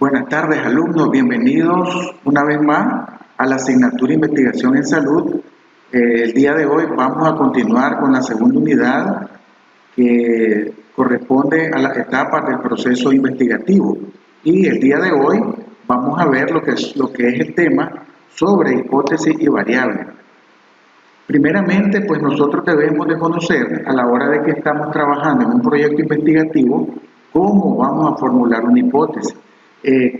Buenas tardes, alumnos. Bienvenidos una vez más a la asignatura Investigación en Salud. El día de hoy vamos a continuar con la segunda unidad que corresponde a las etapas del proceso investigativo. Y el día de hoy vamos a ver lo que es el tema sobre hipótesis y variables. Primeramente, pues nosotros debemos de conocer a la hora de que estamos trabajando en un proyecto investigativo cómo vamos a formular una hipótesis.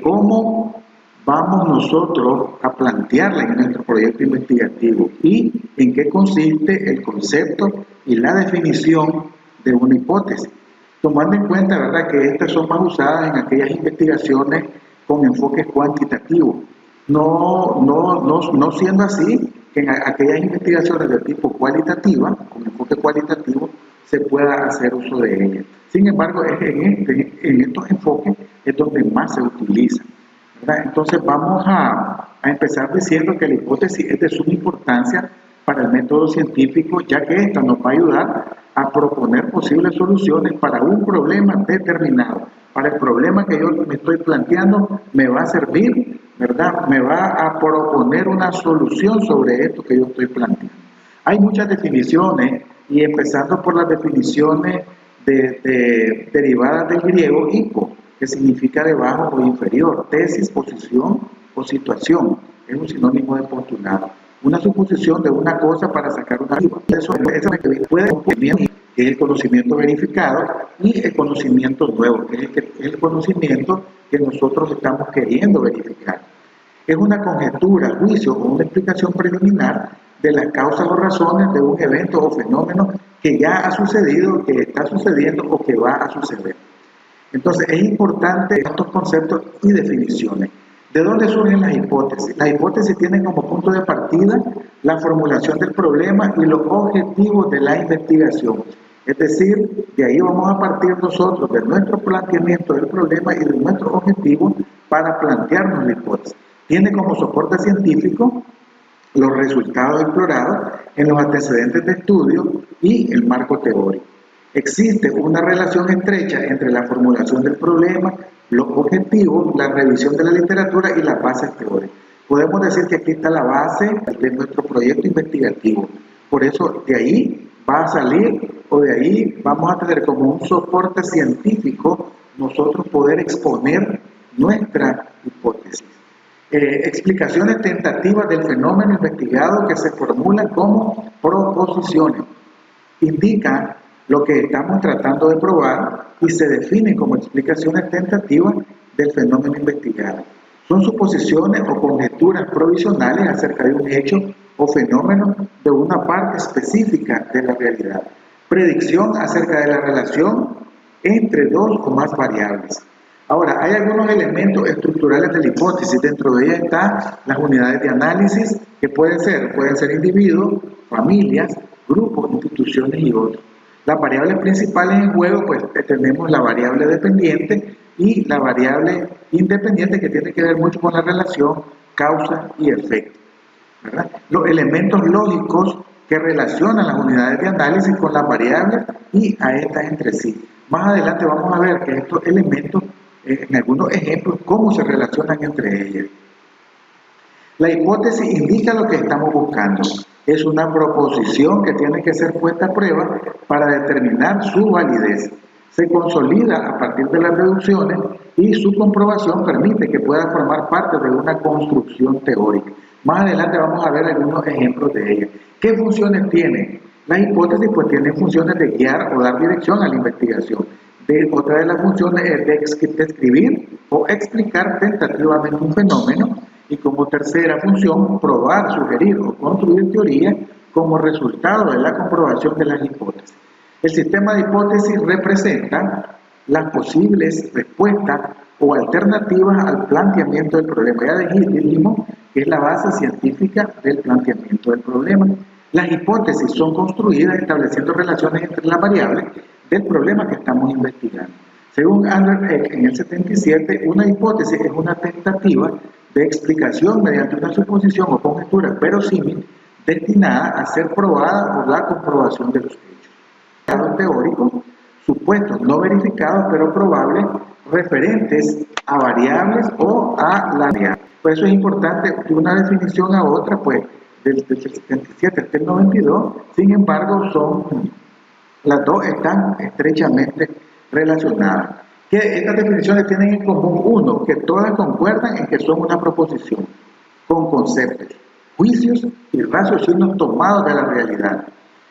Cómo vamos nosotros a plantearla en nuestro proyecto investigativo y en qué consiste el concepto y la definición de una hipótesis, tomando en cuenta, ¿verdad?, que estas son más usadas en aquellas investigaciones con enfoque cuantitativo, no siendo así que en aquellas investigaciones de tipo cualitativa, con enfoque cualitativo, se pueda hacer uso de ellas. Sin embargo, en estos enfoques es donde más se utiliza, ¿verdad? Entonces vamos a empezar diciendo que la hipótesis es de suma importancia para el método científico, ya que esta nos va a ayudar a proponer posibles soluciones para un problema determinado. Para el problema que yo me estoy planteando, me va a servir, ¿verdad? Me va a proponer una solución sobre esto que yo estoy planteando. Hay muchas definiciones, y empezando por las definiciones derivadas del griego hipo, que significa debajo o inferior, tesis, posición o situación, es un sinónimo de postulado. Una suposición de una cosa para sacar una riva. Eso puede que es el conocimiento verificado, y el conocimiento nuevo, que es el conocimiento que nosotros estamos queriendo verificar. Es una conjetura, juicio o una explicación preliminar de las causas o razones de un evento o fenómeno que ya ha sucedido, que está sucediendo o que va a suceder. Entonces es importante estos conceptos y definiciones. ¿De dónde surgen las hipótesis? Las hipótesis tienen como punto de partida la formulación del problema y los objetivos de la investigación. Es decir, de ahí vamos a partir nosotros de nuestro planteamiento del problema y de nuestros objetivos para plantearnos la hipótesis. Tiene como soporte científico los resultados explorados en los antecedentes de estudio y el marco teórico. Existe una relación estrecha entre la formulación del problema, los objetivos, la revisión de la literatura y las bases teóricas. Podemos decir que aquí está la base de nuestro proyecto investigativo. Por eso de ahí va a salir, o de ahí vamos a tener como un soporte científico nosotros poder exponer nuestra hipótesis. Explicaciones tentativas del fenómeno investigado que se formulan como proposiciones. Indican lo que estamos tratando de probar y se definen como explicaciones tentativas del fenómeno investigado. Son suposiciones o conjeturas provisionales acerca de un hecho o fenómeno de una parte específica de la realidad. Predicción acerca de la relación entre dos o más variables. Ahora, hay algunos elementos estructurales de la hipótesis. Dentro de ellas están las unidades de análisis, que pueden ser individuos, familias, grupos, instituciones y otros. Las variables principales en juego, pues tenemos la variable dependiente y la variable independiente, que tiene que ver mucho con la relación causa y efecto, ¿verdad? Los elementos lógicos que relacionan las unidades de análisis con las variables y a estas entre sí. Más adelante vamos a ver que estos elementos, en algunos ejemplos, cómo se relacionan entre ellas. La hipótesis indica lo que estamos buscando. Es una proposición que tiene que ser puesta a prueba para determinar su validez. Se consolida a partir de las deducciones y su comprobación permite que pueda formar parte de una construcción teórica. Más adelante vamos a ver algunos ejemplos de ellas. ¿Qué funciones tienen? Las hipótesis pues tienen funciones de guiar o dar dirección a la investigación. Otra de las funciones es de describir o explicar tentativamente un fenómeno, y como tercera función, probar, sugerir o construir teorías como resultado de la comprobación de las hipótesis. El sistema de hipótesis representa las posibles respuestas o alternativas al planteamiento del problema. Ya dijimos que es la base científica del planteamiento del problema. Las hipótesis son construidas estableciendo relaciones entre las variables del problema que estamos investigando. Según Andrew Eck, en el 77, una hipótesis es una tentativa de explicación mediante una suposición o conjetura verosímil destinada a ser probada por la comprobación de los hechos. Teóricos, supuestos no verificados pero probables, referentes a variables o a la variable. Por eso es importante de una definición a otra, pues, del 77 hasta el 92, sin embargo, las dos están estrechamente relacionadas. Que estas definiciones tienen en común, uno, que todas concuerdan en que son una proposición, con conceptos, juicios y raciocinios tomados de la realidad.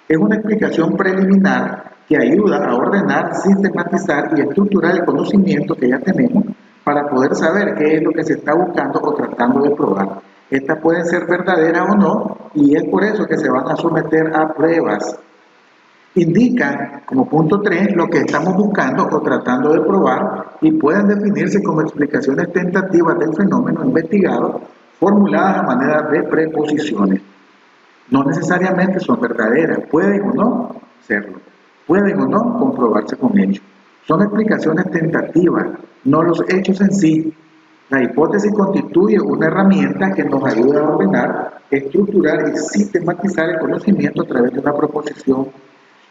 Es una explicación preliminar que ayuda a ordenar, sistematizar y estructurar el conocimiento que ya tenemos para poder saber qué es lo que se está buscando o tratando de probar. Estas pueden ser verdaderas o no, y es por eso que se van a someter a pruebas. Indican, como punto 3, lo que estamos buscando o tratando de probar y pueden definirse como explicaciones tentativas del fenómeno investigado formuladas a manera de preposiciones. No necesariamente son verdaderas, pueden o no serlo, pueden o no comprobarse con hechos. Son explicaciones tentativas, no los hechos en sí. La hipótesis constituye una herramienta que nos ayuda a ordenar, estructurar y sistematizar el conocimiento a través de una proposición.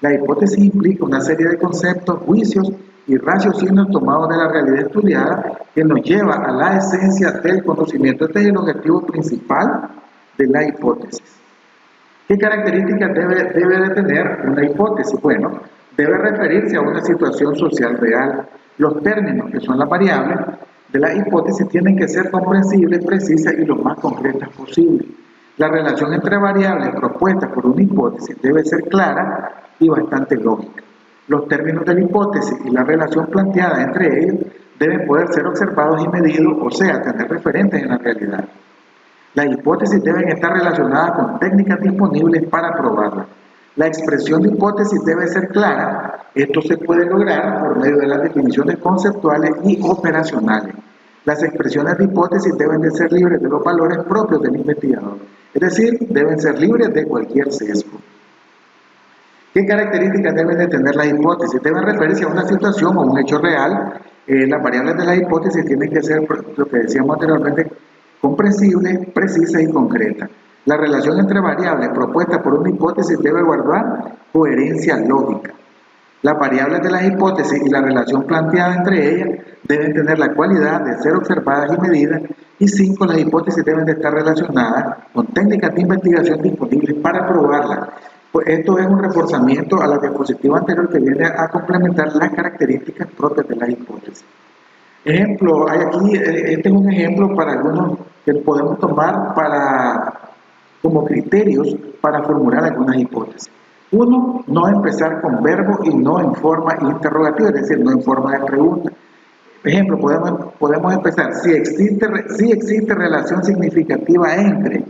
La hipótesis implica una serie de conceptos, juicios y raciocinios tomados de la realidad estudiada que nos lleva a la esencia del conocimiento. Este es el objetivo principal de la hipótesis. ¿Qué características debe de tener una hipótesis? Bueno, debe referirse a una situación social real. Los términos, que son las variables de la hipótesis, tienen que ser comprensibles, precisas y lo más concretas posible. La relación entre variables propuestas por una hipótesis debe ser clara y bastante lógica. Los términos de la hipótesis y la relación planteada entre ellos deben poder ser observados y medidos, o sea, tener referentes en la realidad. Las hipótesis deben estar relacionadas con técnicas disponibles para probarlas. La expresión de hipótesis debe ser clara. Esto se puede lograr por medio de las definiciones conceptuales y operacionales. Las expresiones de hipótesis deben de ser libres de los valores propios del investigador, es decir, deben ser libres de cualquier sesgo. ¿Qué características deben de tener las hipótesis? Deben referirse a una situación o un hecho real. Las variables de la hipótesis tienen que ser, lo que decíamos anteriormente, comprensibles, precisas y concretas. La relación entre variables propuestas por una hipótesis debe guardar coherencia lógica. Las variables de las hipótesis y la relación planteada entre ellas deben tener la cualidad de ser observadas y medidas. Y 5, las hipótesis deben de estar relacionadas con técnicas de investigación disponibles para probarlas. Pues esto es un reforzamiento a la diapositiva anterior que viene a complementar las características propias de las hipótesis. Ejemplo, hay aquí, este es un ejemplo para algunos que podemos tomar como criterios para formular algunas hipótesis. Uno, no empezar con verbo y no en forma interrogativa, es decir, no en forma de pregunta. Ejemplo, podemos empezar, si existe relación significativa entre.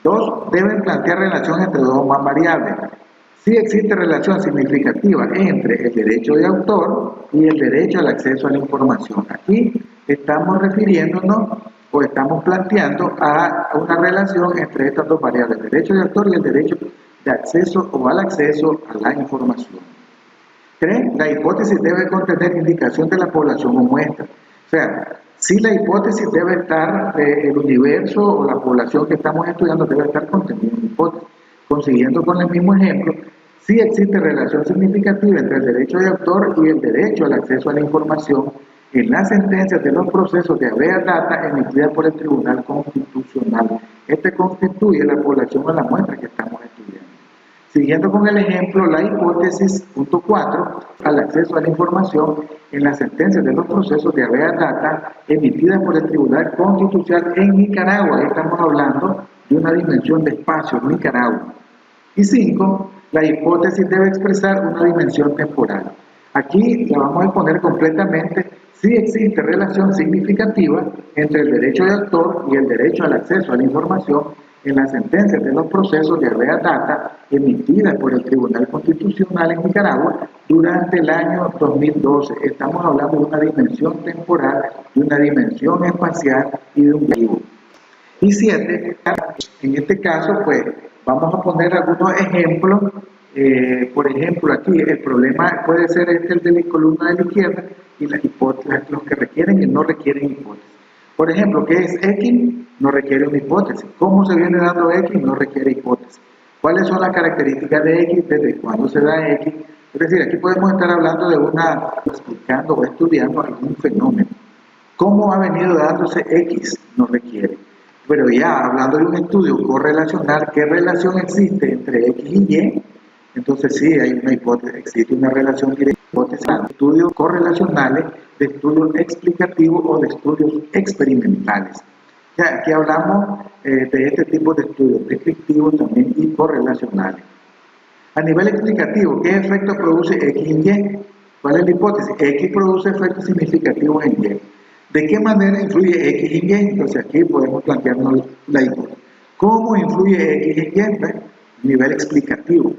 2, deben plantear relación entre dos o más variables. Si existe relación significativa entre el derecho de autor y el derecho al acceso a la información. Aquí estamos refiriéndonos o estamos planteando a una relación entre estas dos variables, el derecho de autor y el derecho de acceso o al acceso a la información. 3, la hipótesis debe contener indicación de la población o muestra. O sea, si la hipótesis debe estar, el universo o la población que estamos estudiando debe estar contenido en la hipótesis. Consiguiendo con el mismo ejemplo, si existe relación significativa entre el derecho de autor y el derecho al acceso a la información en las sentencias de los procesos de habeas data emitidas por el Tribunal Constitucional. Este constituye la población o la muestra que estamos estudiando. Siguiendo con el ejemplo, la hipótesis, punto 4, al acceso a la información en las sentencias de los procesos de habeas data emitidas por el Tribunal Constitucional en Nicaragua. Ahí estamos hablando de una dimensión de espacio en Nicaragua. Y 5, la hipótesis debe expresar una dimensión temporal. Aquí la vamos a exponer completamente si existe relación significativa entre el derecho de autor y el derecho al acceso a la información en las sentencias de los procesos de habeas data emitidas por el Tribunal Constitucional en Nicaragua durante el año 2012. Estamos hablando de una dimensión temporal, de una dimensión espacial y de un vivo. Y 7, en este caso, pues, vamos a poner algunos ejemplos. Por ejemplo, aquí el problema puede ser el de la columna de la izquierda y las hipótesis, los que requieren y no requieren hipótesis. Por ejemplo, ¿qué es X? No requiere una hipótesis. ¿Cómo se viene dando X? No requiere hipótesis. ¿Cuáles son las características de X? ¿Desde cuándo se da X? Es decir, aquí podemos estar hablando de explicando o estudiando algún fenómeno. ¿Cómo ha venido dándose X? No requiere. Pero ya hablando de un estudio correlacional, ¿qué relación existe entre X y Y? Entonces sí, hay una hipótesis, existe una relación directa, hipótesis, estudios correlacionales, de estudios explicativos o de estudios experimentales. Ya, aquí hablamos de este tipo de estudios descriptivos también y correlacionales. A nivel explicativo, ¿qué efecto produce X en Y? ¿Cuál es la hipótesis? X produce efectos significativos en Y. ¿De qué manera influye X en Y? Entonces aquí podemos plantearnos la hipótesis. ¿Cómo influye X en Y? A nivel explicativo.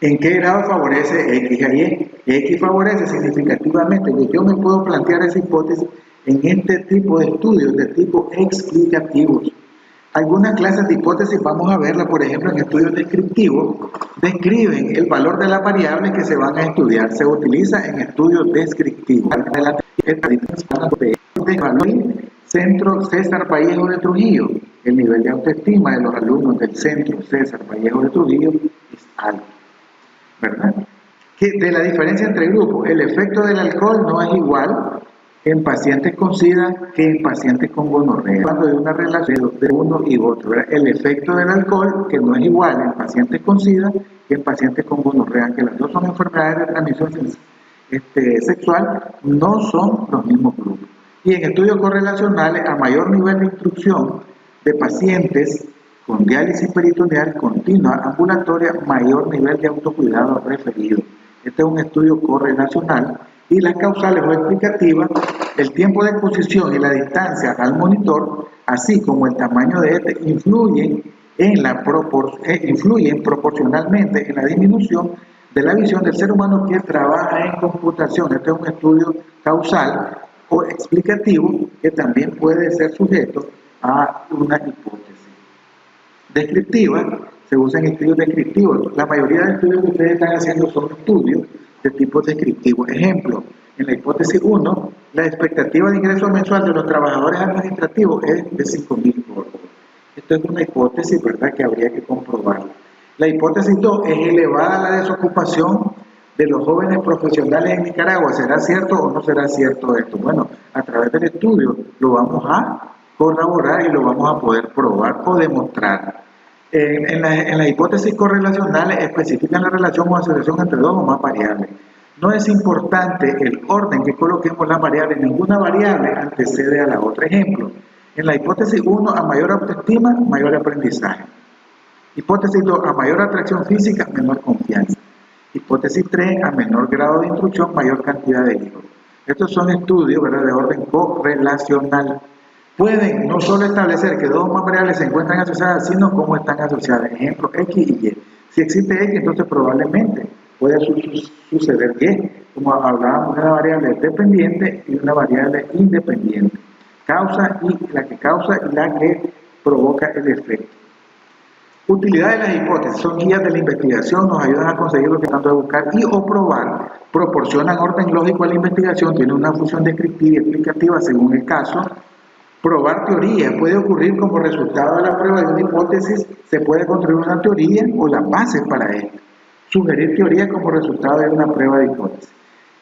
¿En qué grado favorece X a Y? X favorece significativamente. Yo me puedo plantear esa hipótesis en este tipo de estudios de tipo explicativos. Algunas clases de hipótesis vamos a verlas, por ejemplo, en estudios descriptivos, describen el valor de las variables que se van a estudiar. Se utiliza en estudios descriptivos. Centro César Vallejo de Trujillo. El nivel de autoestima de los alumnos del Centro César Vallejo de Trujillo es alto, ¿verdad? De la diferencia entre grupos, el efecto del alcohol no es igual en pacientes con SIDA que en pacientes con gonorrea. Hablando de una relación de uno y otro, ¿verdad? El efecto del alcohol, que no es igual en pacientes con SIDA que en pacientes con gonorrea, que las dos son enfermedades de transmisión sexual, no son los mismos grupos. Y en estudios correlacionales, a mayor nivel de instrucción de pacientes con diálisis peritoneal continua ambulatoria, mayor nivel de autocuidado referido. Este es un estudio correlacional. Y las causales o explicativas, el tiempo de exposición y la distancia al monitor, así como el tamaño de este, influyen proporcionalmente en la disminución de la visión del ser humano que trabaja en computación. Este es un estudio causal o explicativo que también puede ser sujeto a una hipótesis. Descriptiva, se usa en estudios descriptivos. La mayoría de estudios que ustedes están haciendo son estudios de tipo descriptivo. Ejemplo, en la hipótesis 1, la expectativa de ingreso mensual de los trabajadores administrativos es de 5.000 euros. Esto es una hipótesis, ¿verdad?, que habría que comprobarla. La hipótesis 2 es elevada la desocupación de los jóvenes profesionales en Nicaragua. ¿Será cierto o no será cierto esto? Bueno, a través del estudio lo vamos a corroborar y lo vamos a poder probar o demostrar. En las hipótesis correlacionales especifican la relación o asociación entre dos o más variables. No es importante el orden que coloquemos las variables, ninguna variable antecede a la otra. Ejemplo, en la hipótesis 1, a mayor autoestima, mayor aprendizaje. Hipótesis 2, a mayor atracción física, menor confianza. Hipótesis 3, a menor grado de instrucción, mayor cantidad de hijos. Estos son estudios, ¿verdad?, de orden correlacional. Pueden no solo establecer que dos o más variables se encuentran asociadas, sino cómo están asociadas. Ejemplo, X y Y. Si existe X, entonces probablemente puede suceder Y, como hablábamos de una variable dependiente y una variable independiente. Causa y la que causa y la que provoca el efecto. Utilidad de las hipótesis. Son guías de la investigación, nos ayudan a conseguir lo que tratamos de buscar y o probar. Proporcionan orden lógico a la investigación, tienen una función descriptiva y explicativa según el caso. Probar teoría puede ocurrir como resultado de la prueba de una hipótesis, se puede construir una teoría o las bases para ella. Sugerir teoría como resultado de una prueba de hipótesis.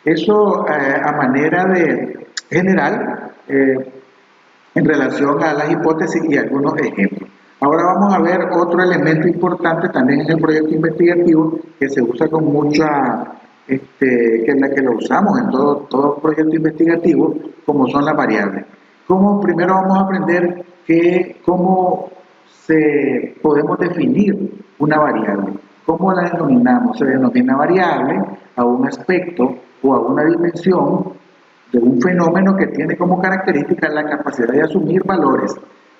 Eso a manera de general en relación a las hipótesis y algunos ejemplos. Ahora vamos a ver otro elemento importante también en el proyecto investigativo que se usa con mucha, que es la que lo usamos en todo proyecto investigativo, como son las variables. Primero vamos a aprender cómo podemos definir una variable. ¿Cómo la denominamos? Se denomina variable a un aspecto o a una dimensión de un fenómeno que tiene como característica la capacidad de asumir valores,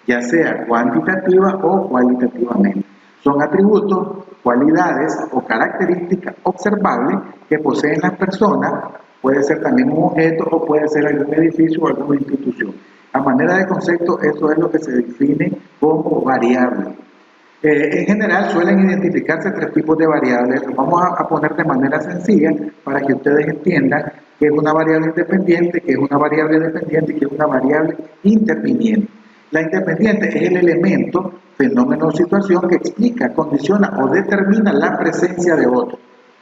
ya sea cuantitativa o cualitativamente. Son atributos, cualidades o características observables que poseen las personas, puede ser también un objeto o puede ser algún edificio o alguna institución. A manera de concepto, eso es lo que se define como variable. En general suelen identificarse tres tipos de variables. Los vamos a poner de manera sencilla para que ustedes entiendan qué es una variable independiente, qué es una variable dependiente y qué es una variable interviniente. La independiente es el elemento, fenómeno o situación que explica, condiciona o determina la presencia de otro.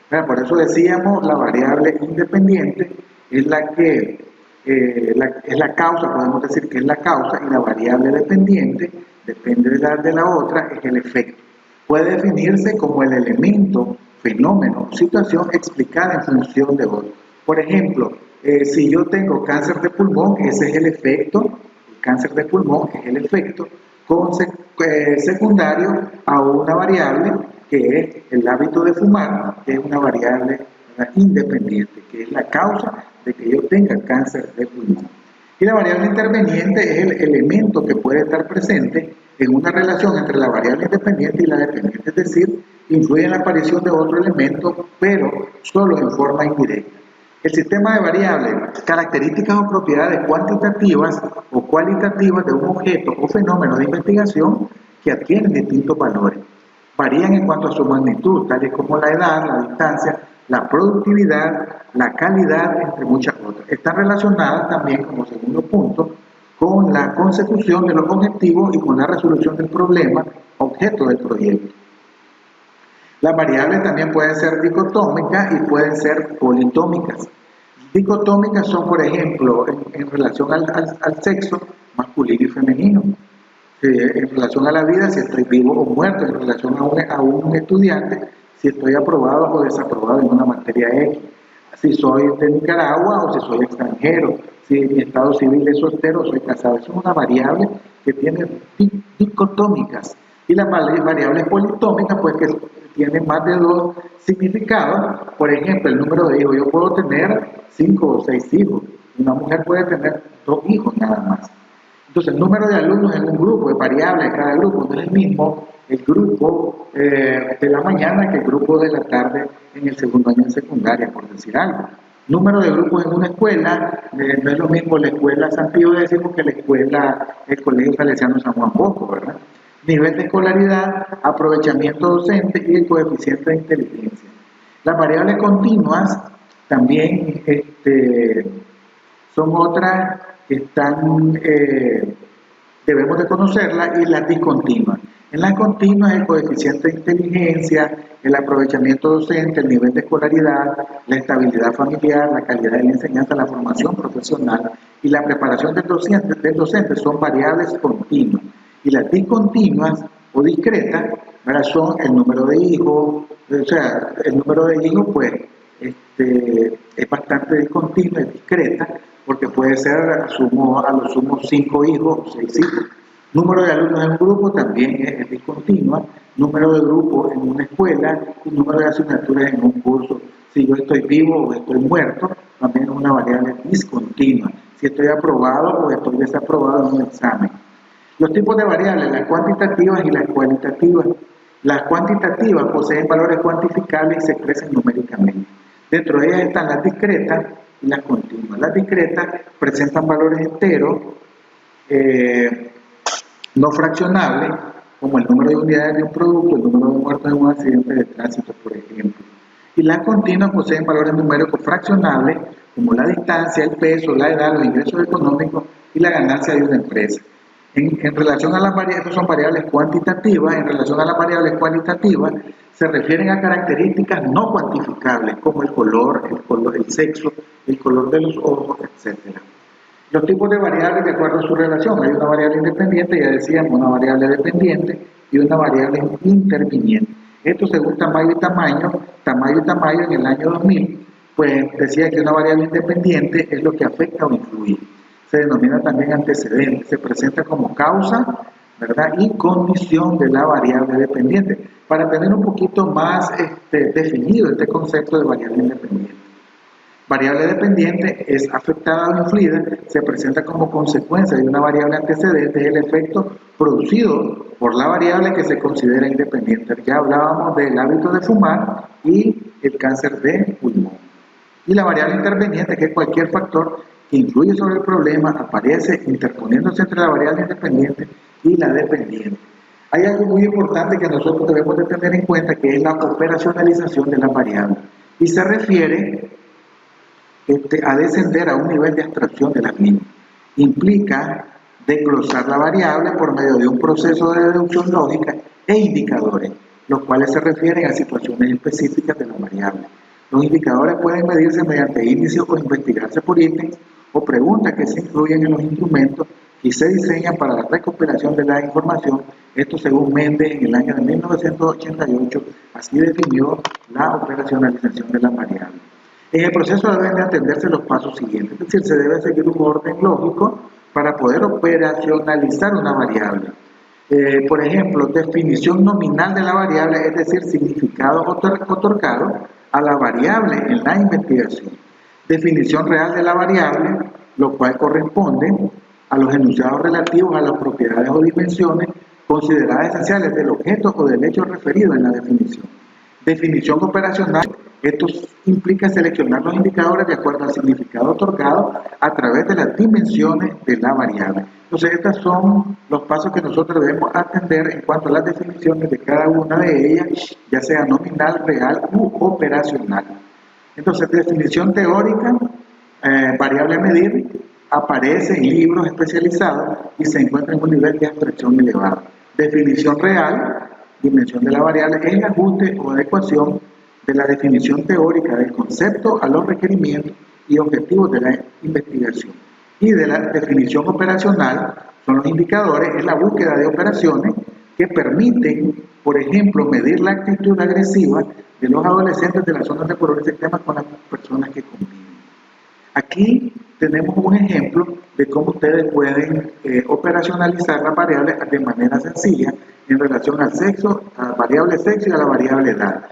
Bueno, por eso decíamos, la variable independiente es la que es la causa, podemos decir que es la causa, y la variable dependiente, depende de la otra, es el efecto. Puede definirse como el elemento, fenómeno o situación explicada en función de otro. Por ejemplo, si yo tengo cáncer de pulmón, ese es el efecto, el cáncer de pulmón es el efecto secundario a una variable que es el hábito de fumar, que es una variable, ¿verdad?, independiente, que es la causa de que yo tenga cáncer de pulmón. Y la variable interveniente es el elemento que puede estar presente en una relación entre la variable independiente y la dependiente, es decir, influye en la aparición de otro elemento, pero solo en forma indirecta. El sistema de variables, características o propiedades cuantitativas o cualitativas de un objeto o fenómeno de investigación que adquieren distintos valores. Varían en cuanto a su magnitud, tales como la edad, la distancia, la productividad, la calidad, entre muchas otras. Están relacionadas también, como segundo punto, con la consecución de los objetivos y con la resolución del problema objeto del proyecto. Las variables también pueden ser dicotómicas y pueden ser politómicas. Dicotómicas son, por ejemplo, en relación al sexo, masculino y femenino. En relación a la vida, si estoy vivo o muerto; en relación a un estudiante, si estoy aprobado o desaprobado en una materia X; si soy de Nicaragua o si soy extranjero; si mi estado civil es soltero o soy casado. Eso es una variable que tiene dicotómicas. Y las variables politómicas, pues, que tienen más de dos significados. Por ejemplo, el número de hijos. Yo puedo tener 5 o 6 hijos. Una mujer puede tener 2 hijos nada más. Entonces, el número de alumnos en un grupo es variable de cada grupo, no es el mismo el grupo de la mañana que el grupo de la tarde en el segundo año de secundaria, por decir algo. Número de grupos en una escuela, no es lo mismo la escuela San Pío X que la escuela, el Colegio Salesiano San Juan Bosco, ¿verdad? Nivel de escolaridad, aprovechamiento docente y el coeficiente de inteligencia. Las variables continuas también son otras que están, debemos de conocerlas, y las discontinuas. En las continuas, el coeficiente de inteligencia, el aprovechamiento docente, el nivel de escolaridad, la estabilidad familiar, la calidad de la enseñanza, la formación profesional y la preparación del docente son variables continuas. Y las discontinuas o discretas, ¿verdad?, son el número de hijos. O sea, el número de hijos, pues, es bastante discontinua, es discreta, porque puede ser a lo sumo 5 hijos o 6 hijos. Número de alumnos en un grupo también es discontinua. Número de grupos en una escuela y número de asignaturas en un curso. Si yo estoy vivo o estoy muerto, también es una variable discontinua. Si estoy aprobado o estoy desaprobado en un examen. Los tipos de variables, las cuantitativas y las cualitativas. Las cuantitativas poseen valores cuantificables y se expresan numéricamente. Dentro de ellas están las discretas y las continuas. Las discretas presentan valores enteros, no fraccionables, como el número de unidades de un producto, el número de muertos en un accidente de tránsito, por ejemplo. Y las continuas poseen valores numéricos fraccionables, como la distancia, el peso, la edad, los ingresos económicos y la ganancia de una empresa. En relación a las variables, estas son variables cuantitativas. En relación a las variables cualitativas, se refieren a características no cuantificables, como el color, el sexo, el color de los ojos, etc. Los tipos de variables de acuerdo a su relación. Hay una variable independiente, ya decíamos, una variable dependiente y una variable interviniente. Esto, según Tamayo y Tamayo en el año 2000, pues decía que una variable independiente es lo que afecta o influye. Se denomina también antecedente, se presenta como causa, ¿verdad?, y condición de la variable dependiente, para tener un poquito más definido este concepto de variable independiente. Variable dependiente es afectada o influida, se presenta como consecuencia de una variable antecedente, es el efecto producido por la variable que se considera independiente. Ya hablábamos del hábito de fumar y el cáncer de pulmón. Y la variable interveniente, que es cualquier factor que influye sobre el problema, aparece interponiéndose entre la variable independiente y la dependiente. Hay algo muy importante que nosotros debemos de tener en cuenta, que es la operacionalización de las variables, y se refiere a descender a un nivel de abstracción de las mismas. Implica desglosar la variable por medio de un proceso de deducción lógica e indicadores. los cuales se refieren a situaciones específicas de la variable. Los indicadores pueden medirse mediante índices o investigarse por ítems o preguntas que se incluyen en los instrumentos y se diseñan para la recopilación de la información. Esto según Méndez en el año de 1988, así definió la operacionalización de la variable. En el proceso deben de atenderse los pasos siguientes, es decir, se debe seguir un orden lógico para poder operacionalizar una variable. Por ejemplo, definición nominal de la variable, es decir, significado otorgado a la variable en la investigación. Definición real de la variable, lo cual corresponde a los enunciados relativos a las propiedades o dimensiones consideradas esenciales del objeto o del hecho referido en la definición. Definición operacional, esto implica seleccionar los indicadores de acuerdo al significado otorgado a través de las dimensiones de la variable. Entonces, estos son los pasos que nosotros debemos atender en cuanto a las definiciones de cada una de ellas, ya sea nominal, real u operacional. Entonces, definición teórica, variable a medir, aparece en libros especializados y se encuentra en un nivel de abstracción elevado. Definición real, dimensión de la variable, es el ajuste o adecuación de la definición teórica del concepto a los requerimientos y objetivos de la investigación. Y de la definición operacional son los indicadores, es la búsqueda de operaciones que permiten, por ejemplo, medir la actitud agresiva de los adolescentes de las zonas de color y sistemas con las personas que conviven. Aquí tenemos un ejemplo de cómo ustedes pueden operacionalizar las variables de manera sencilla en relación al sexo, a la variable sexo y a la variable edad.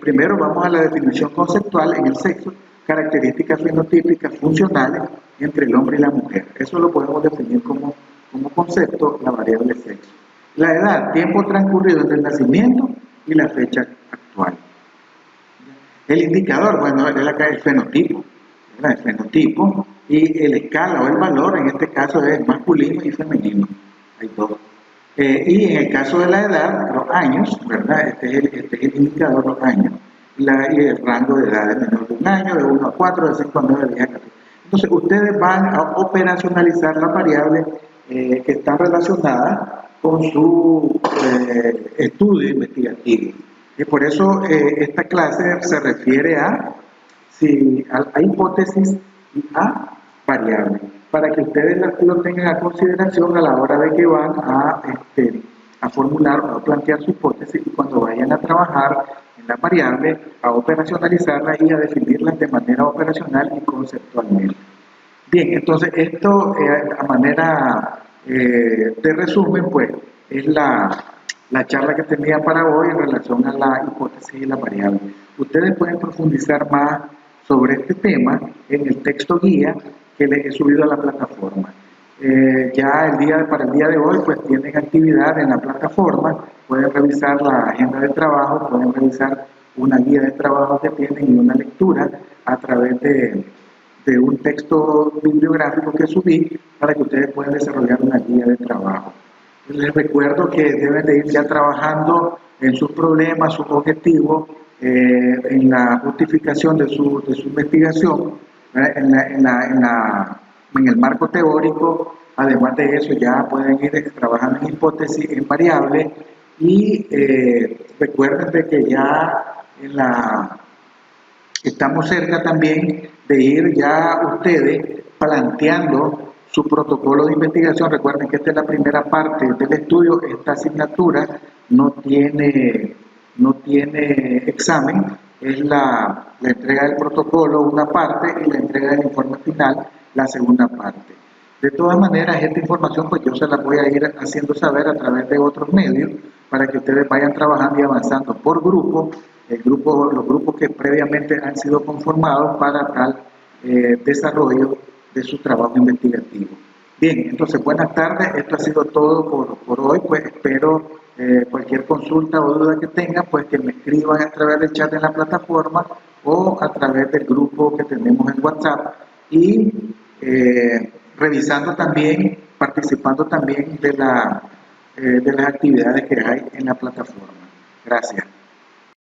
Primero vamos a la definición conceptual en el sexo, características fenotípicas funcionales entre el hombre y la mujer. Eso lo podemos definir como concepto, la variable sexo. La edad, tiempo transcurrido entre el nacimiento y la fecha actual. El indicador, bueno, es el fenotipo, ¿verdad? El fenotipo y el escala o el valor, en este caso es masculino y femenino. Hay dos. Y en el caso de la edad, los años, ¿verdad? Este es el indicador, los años. Y el rango de edad es menor de un año, de 1 a 4, de 5 a 9, de 10 a 14. Entonces, ustedes van a operacionalizar las variables que están relacionadas con su estudio investigativo. Y por eso esta clase se refiere a hipótesis y a variables, para que ustedes lo tengan a consideración a la hora de que van a formular o a plantear su hipótesis y cuando vayan a trabajar en la variable, a operacionalizarla y a definirlas de manera operacional y conceptualmente. Bien, entonces esto a manera de resumen, pues es la charla que tenía para hoy en relación a la hipótesis y la variable. Ustedes pueden profundizar más sobre este tema en el texto guía que les he subido a la plataforma. Ya para el día de hoy pues tienen actividad en la plataforma, pueden revisar la agenda de trabajo, pueden revisar una guía de trabajo que tienen y una lectura a través de un texto bibliográfico que subí para que ustedes puedan desarrollar una guía de trabajo. Les recuerdo que deben de ir ya trabajando en sus problemas, sus objetivos, en la justificación de su investigación, en el marco teórico. Además de eso ya pueden ir trabajando en hipótesis, en variables y recuerden de que ya estamos cerca también de ir ya ustedes planteando su protocolo de investigación. Recuerden que esta es la primera parte del estudio. Esta asignatura no tiene examen, es la entrega del protocolo una parte y la entrega del informe final la segunda parte. De todas maneras, esta información pues yo se la voy a ir haciendo saber a través de otros medios para que ustedes vayan trabajando y avanzando por grupo, los grupos que previamente han sido conformados para tal desarrollo de su trabajo investigativo. Bien, entonces buenas tardes, esto ha sido todo por hoy, pues espero cualquier consulta o duda que tengan, pues que me escriban a través del chat en la plataforma o a través del grupo que tenemos en WhatsApp y revisando también, participando también de las actividades que hay en la plataforma. Gracias.